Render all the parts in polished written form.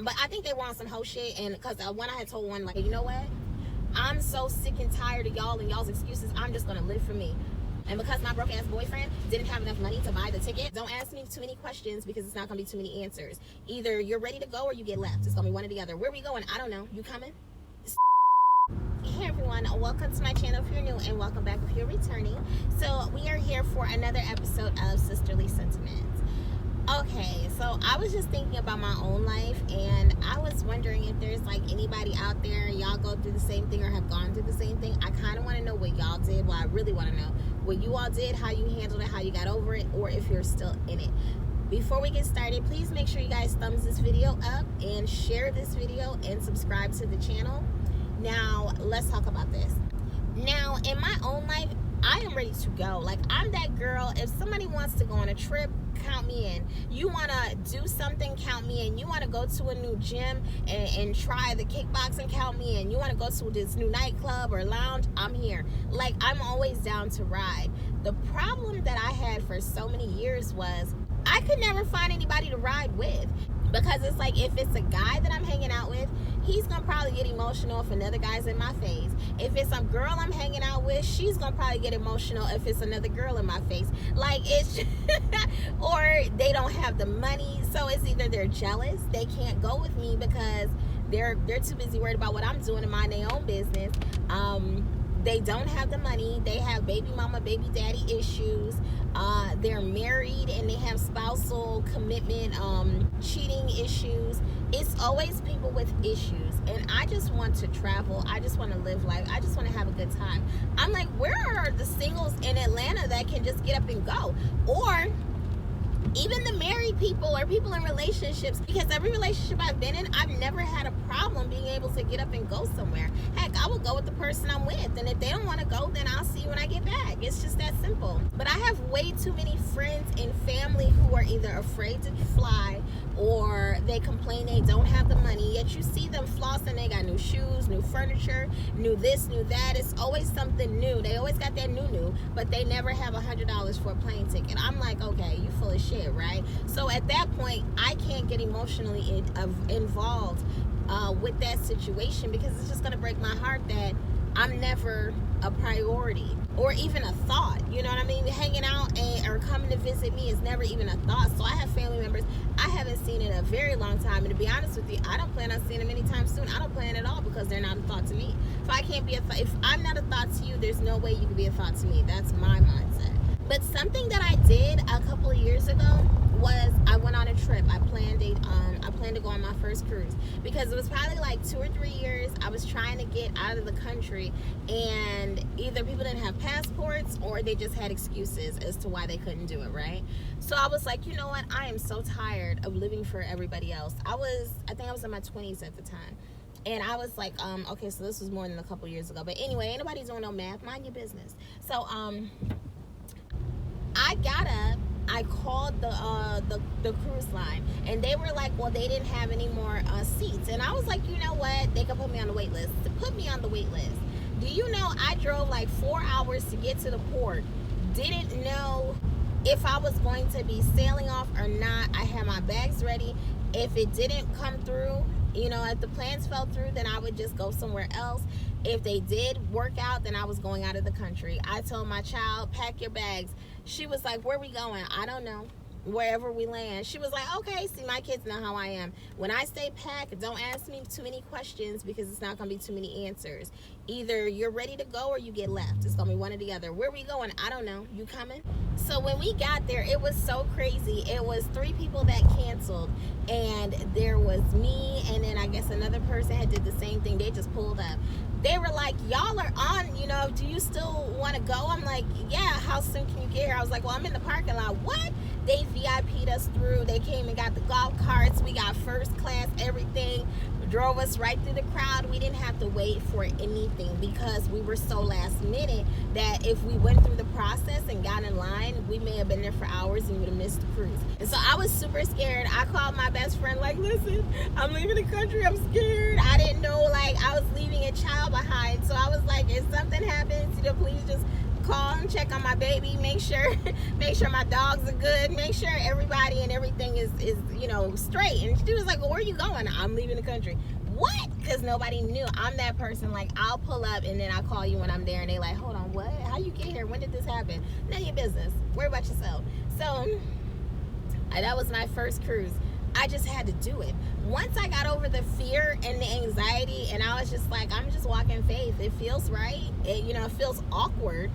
But I think they were on some whole shit, and because when I had told one, like, you know what? I'm so sick and tired of y'all and y'all's excuses. I'm just gonna live for me. And because my broke ass boyfriend didn't have enough money to buy the ticket, don't ask me too many questions because it's not gonna be too many answers. Either you're ready to go or you get left. It's gonna be one or the other. Where we going? I don't know. You coming? Hey everyone, welcome to my channel if you're new, and welcome back if you're returning. So we are here for another episode of Sisterly Sentiments. Okay, so I was just thinking about my own life, and I was wondering if there's like anybody out there, y'all go through the same thing or have gone through the same thing. I kind of want to know what y'all did. Well, I really want to know what you all did, how you handled it, how you got over it, or if you're still in it. Before we get started, please make sure you guys thumbs this video up and share this video and subscribe to the channel. Now, let's talk about this. Now, in my own life, I am ready to go. Like, I'm that girl. If somebody wants to go on a trip, count me in. You want to do something, count me in. You want to go to a new gym and try the kickboxing, count me in. You want to go to this new nightclub or lounge, I'm here. Like, I'm always down to ride. The problem that I had for so many years was I could never find anybody to ride with. Because it's like, if it's a guy that I'm hanging out with, he's gonna probably get emotional if another guy's in my face. If it's some girl I'm hanging out with, she's gonna probably get emotional if it's another girl in my face. Like, it's just or they don't have the money, so it's either they're jealous, they can't go with me because they're too busy worried about what I'm doing and mind their own business. They don't have the money, they have baby mama, baby daddy issues, they're married and they have spousal commitment, cheating issues. It's always people with issues, and I just want to travel. I just want to live life. I just want to have a good time. I'm like, where are the singles in Atlanta that can just get up and go? Or even the married people or people in relationships, because every relationship I've been in, I've never had a problem being able to get up and go somewhere. Heck, I will go with the person I'm with, and if they don't want to go, then I'll see you when I get back. It's just that simple. But I have way too many friends and family who are either afraid to fly or they complain they don't have the money, yet you see them flossing. They got new shoes, new furniture, new this, new that. It's always something new. They always got that new, but they never have $100 for a plane ticket. I'm like, okay, you full of shit, right? So at that point, I can't get emotionally involved with that situation, because it's just gonna break my heart that I'm never a priority or even a thought. You know what I mean? Hanging out or coming to visit me is never even a thought. So I have family members I haven't seen in a very long time, and to be honest with you, I don't plan on seeing them anytime soon. I don't plan at all, because they're not a thought to me. If I can't be if I'm not a thought to you, there's no way you can be a thought to me. That's my mindset. But something that I did a couple of years ago was I went on a trip. I planned to go on my first cruise, because it was probably like 2 or 3 years I was trying to get out of the country, and either people didn't have passports or they just had excuses as to why they couldn't do it, right? So I was like, you know what? I am so tired of living for everybody else. I think I was in my 20s at the time. And I was like, okay, so this was more than a couple years ago. But anyway, ain't nobody doing no math. Mind your business. So I got up, I called the cruise line, and they were like, well, they didn't have any more seats. And I was like, you know what? They could put me on the wait list. To put me on the wait list. Do you know I drove like 4 hours to get to the port? Didn't know if I was going to be sailing off or not. I had my bags ready. If it didn't come through, you know, if the plans fell through, then I would just go somewhere else. If they did work out, then I was going out of the country. I told my child, pack your bags. She was like, where are we going? I don't know. Wherever we land. She was like, okay. See, my kids know how I am. When I say pack, don't ask me too many questions, because it's not going to be too many answers. Either you're ready to go or you get left. It's going to be one or the other. Where are we going? I don't know. You coming? So when we got there, it was so crazy. It was 3 people that canceled, and there was me, and then I guess another person had did the same thing. They just pulled up. They were like, y'all are on, you know, do you still want to go? I'm like, yeah, how soon can you get here? I was like, well, I'm in the parking lot. What? They VIP'd us through. They came and got the golf carts. We got first class, everything. Drove us right through the crowd. We didn't have to wait for anything, because we were so last minute that if we went through the process and got in line, we may have been there for hours and we would have missed the cruise. And so I was super scared. I called my best friend, like, listen, I'm leaving the country. I'm scared. I didn't know, like, I was leaving a child behind. So I was like, if something happens, you know, please just call and check on my baby, make sure my dogs are good, make sure everybody and everything is straight. And she was like, well, where are you going? I'm leaving the country. What? Because nobody knew. I'm that person, like, I'll pull up and then I'll call you when I'm there, and they like, hold on, what? How you get here? When did this happen? None of your business. Worry about yourself. So that was my first cruise. I just had to do it. Once I got over the fear and the anxiety, and I was just like, I'm just walking faith. It feels right. It feels awkward.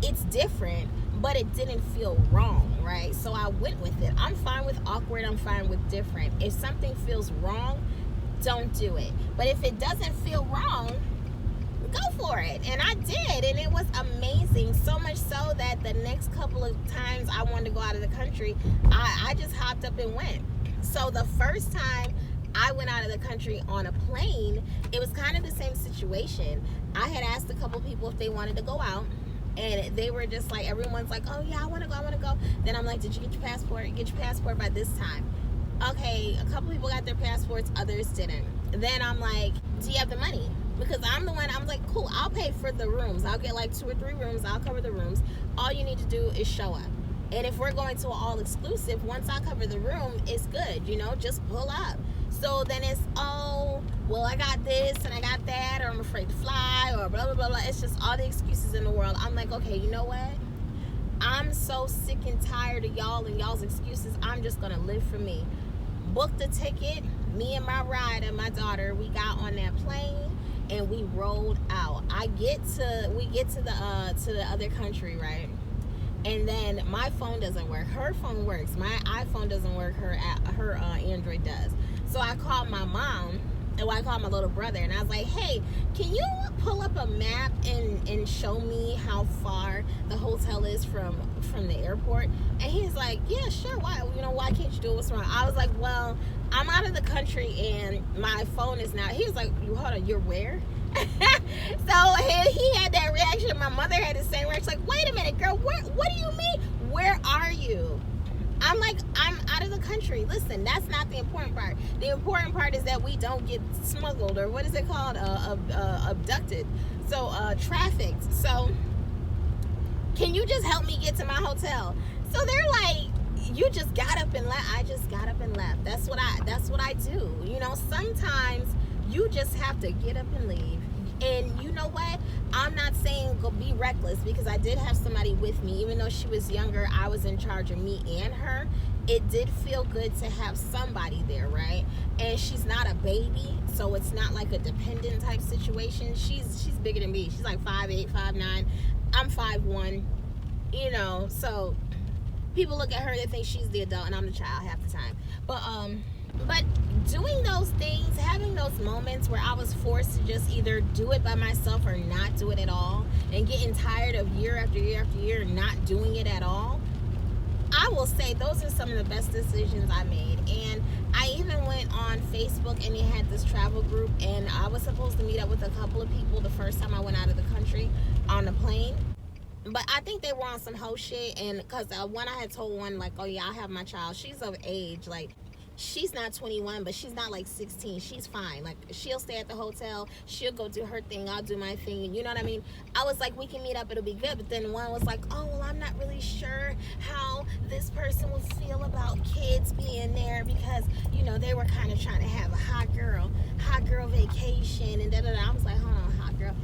It's different, but it didn't feel wrong, right? So I went with it. I'm fine with awkward. I'm fine with different. If something feels wrong, don't do it. But if it doesn't feel wrong, go for it. And I did, and it was amazing. So much so that the next couple of times I wanted to go out of the country, I just hopped up and went. So the first time I went out of the country on a plane, it was kind of the same situation. I had asked a couple people if they wanted to go out, and they were just like, everyone's like, oh yeah, I want to go. Then I'm like, did you get your passport? Get your passport by this time. Okay, a couple people got their passports, others didn't. Then I'm like, do you have the money? Because I'm the one, I'm like, cool, I'll pay for the rooms. I'll get like 2 or 3 rooms. I'll cover the rooms. All you need to do is show up. And if we're going to an all-exclusive, once I cover the room, it's good, just pull up. So then it's, oh, well, I got this and I got that, or I'm afraid to fly, or blah, blah, blah, blah. It's just all the excuses in the world. I'm like, okay, you know what? I'm so sick and tired of y'all and y'all's excuses. I'm just going to live for me. Booked the ticket. Me and my ride and my daughter, we got on that plane and we rolled out. We get to the other country, right? And then my phone doesn't work. Her phone works. My iPhone doesn't work. Her Android does. So I called my mom, and I called my little brother, and I was like, hey, can you pull up a map and show me how far the hotel is from the airport? And he's like, yeah, sure. Why? Why can't you do it? What's wrong? I was like, well, I'm out of the country and my phone is not. He was like, hold on, you're where? So he had that reaction. My mother had the same reaction. Like, wait a minute, girl, what do you mean? Where are you? I'm like, I'm out of the country. Listen, that's not the important part. The important part is that we don't get smuggled, or what is it called? Abducted. So trafficked. So can you just help me get to my hotel? So they're like, you just got up and left. I just got up and left. That's what I do. Sometimes you just have to get up and leave. And you know what? I'm not saying go be reckless, because I did have somebody with me. Even though she was younger, I was in charge of me and her. It did feel good to have somebody there, right? And she's not a baby, so it's not like a dependent type situation. She's bigger than me. She's like 5'8", 5'9". I'm 5'1", so people look at her, they think she's the adult and I'm the child half the time. But doing those things, having those moments where I was forced to just either do it by myself or not do it at all, and getting tired of year after year after year not doing it at all, I will say those are some of the best decisions I made. And I even went on Facebook, and they had this travel group, and I was supposed to meet up with a couple of people the first time I went out of the country on the plane. But I think they were on some whole shit, and because one, I had told one, like, oh yeah, I have my child. She's of age, like, she's not 21, but she's not like 16. She's fine. Like, she'll stay at the hotel. She'll go do her thing. I'll do my thing. You know what I mean? I was like, we can meet up. It'll be good. But then one was like, oh, well, I'm not really sure how this person would feel about kids being there, because, they were kind of trying to have a hot girl vacation and da-da-da. I was like, hold on, hot girl.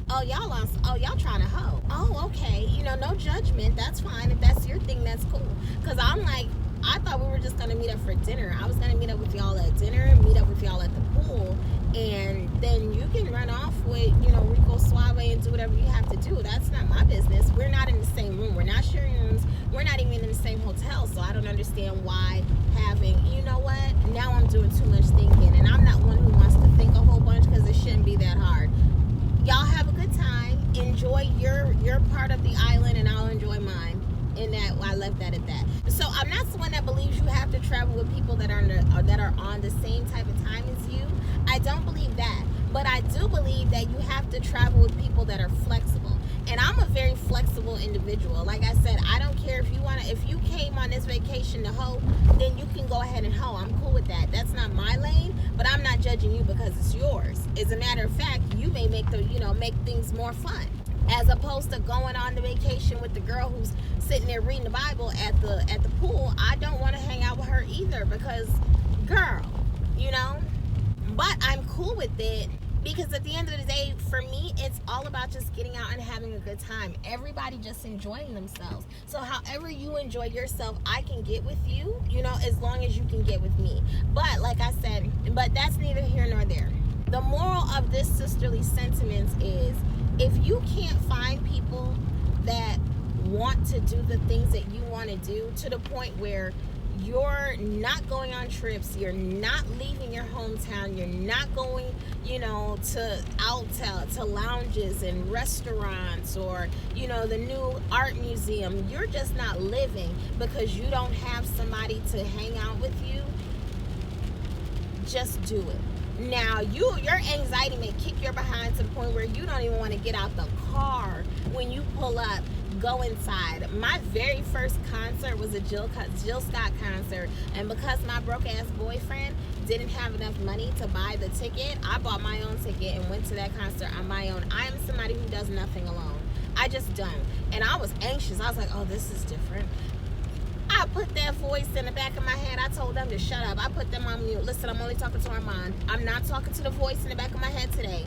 Oh, y'all trying to hoe. Oh, okay. No judgment. That's fine. If that's your thing, that's cool. Because I'm like, I thought we were just going to meet up for dinner. I was going to meet up with y'all at dinner, meet up with y'all at the pool, and then you can run off with, Rico Suave and do whatever you have to do. That's not my business. We're not in the same room. We're not sharing rooms. We're not even in the same hotel, so I don't understand why having, what? Now I'm doing too much thinking, and I'm not one who wants to think a whole bunch, because it shouldn't be that hard. Y'all have a good time. Enjoy your part of the island, and I'll enjoy mine. And that I left that at that. So I'm not someone that believes you have to travel with people that are on the same type of time as you. I don't believe that. But I do believe that you have to travel with people that are flexible. And I'm a very flexible individual. Like I said, I don't care if you came on this vacation to hoe, then you can go ahead and hoe. I'm cool with that. That's not my lane, but I'm not judging you because it's yours. As a matter of fact, you may make things more fun. as opposed to going on the vacation with the girl who's sitting there reading the Bible at the pool. I don't want to hang out with her either, because girl, you know. But I'm cool with it, because at the end of the day, for me, it's all about just getting out and having a good time. Everybody just enjoying themselves. So however you enjoy yourself, I can get with you, you know, as long as you can get with me. But like I said, but that's neither here nor there. The moral of this sisterly sentiments is, if you can't find people that want to do the things that you want to do, to the point where you're not going on trips, you're not leaving your hometown, you're not going, you know, to lounges and restaurants, or, you know, the new art museum, you're just not living because you don't have somebody to hang out with you, just do it. Now, your anxiety may kick your behind to the point where you don't even want to get out the car when you pull up. Go inside. My very first concert was a Jill Scott concert, and because my broke ass boyfriend didn't have enough money to buy the ticket, I bought my own ticket and went to that concert on my own. I am somebody who does nothing alone. I just don't. And I was anxious. I was like, oh, this is different. I put that voice in the back of my head. I told them to shut up. I put them on mute. Listen, I'm only talking to Armand. I'm not talking to the voice in the back of my head today.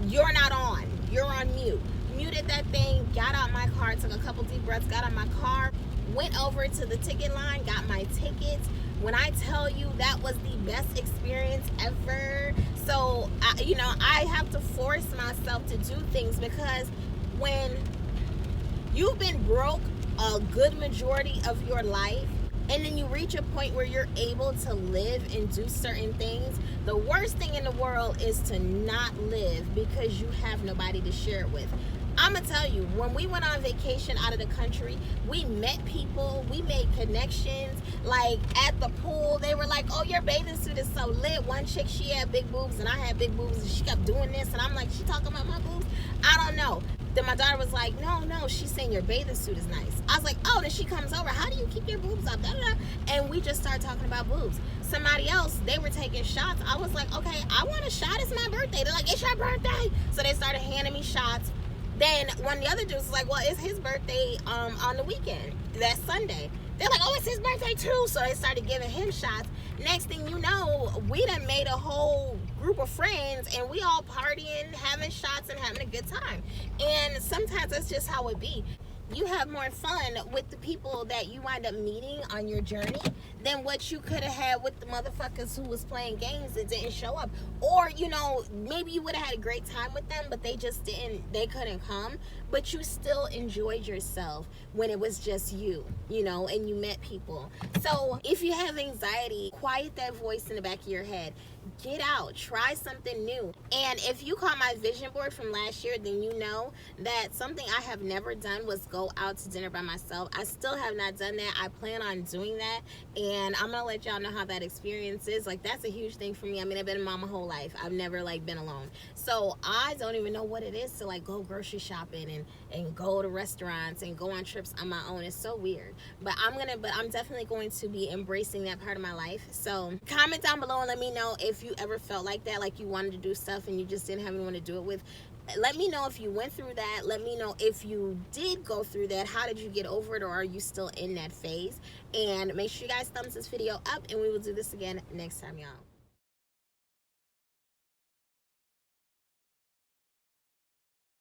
You're not on. You're on mute. Muted that thing, got out my car, took a couple deep breaths, got out my car, went over to the ticket line, got my tickets. When I tell you, that was the best experience ever. So, you know, I have to force myself to do things, because when you've been broke a good majority of your life, and then you reach a point where you're able to live and do certain things, the worst thing in the world is to not live because you have nobody to share it with. I'm gonna tell you, when we went on vacation out of the country, we met people, we made connections. Like at the pool, they were like, oh, your bathing suit is so lit. One chick, she had big boobs and I had big boobs, and she kept doing this, and I'm like, she talking about my boobs? I don't know. Then my daughter was like, no, she's saying your bathing suit is nice. I was like, oh, then she comes over, how do you keep your boobs up? Da, da, da. And we just started talking about boobs. Somebody else, they were taking shots. I was like, okay, I want a shot, it's my birthday. They're like, it's your birthday. So they started handing me shots. Then one of the other dudes was like, well, it's his birthday on the weekend, that Sunday. They're like, oh, it's his birthday too. So they started giving him shots. Next thing you know, we done made a whole group of friends, and we all partying, having shots, and having a good time. And sometimes that's just how it be. You have more fun with the people that you wind up meeting on your journey than what you could have had with the motherfuckers who was playing games that didn't show up. Or, you know, maybe you would have had a great time with them, but they couldn't come. But you still enjoyed yourself when it was just you, you know, and you met people. So if you have anxiety, quiet that voice in the back of your head. Get out, try something new. And if you call my vision board from last year, then you know that something I have never done was go out to dinner by myself. I still have not done that. I plan on doing that, and I'm gonna let y'all know how that experience is. Like, that's a huge thing for me. I mean, I've been a mom my whole life. I've never like been alone, so I don't even know what it is to like go grocery shopping and go to restaurants and go on trips on my own. It's so weird, but I'm definitely going to be embracing that part of my life. So comment down below and let me know if you ever felt like that, like you wanted to do stuff and you just didn't have anyone to do it with. Let me know if you went through that. Let me know if you did go through that. How did you get over it, or are you still in that phase? And make sure you guys thumbs this video up, and we will do this again next time, y'all.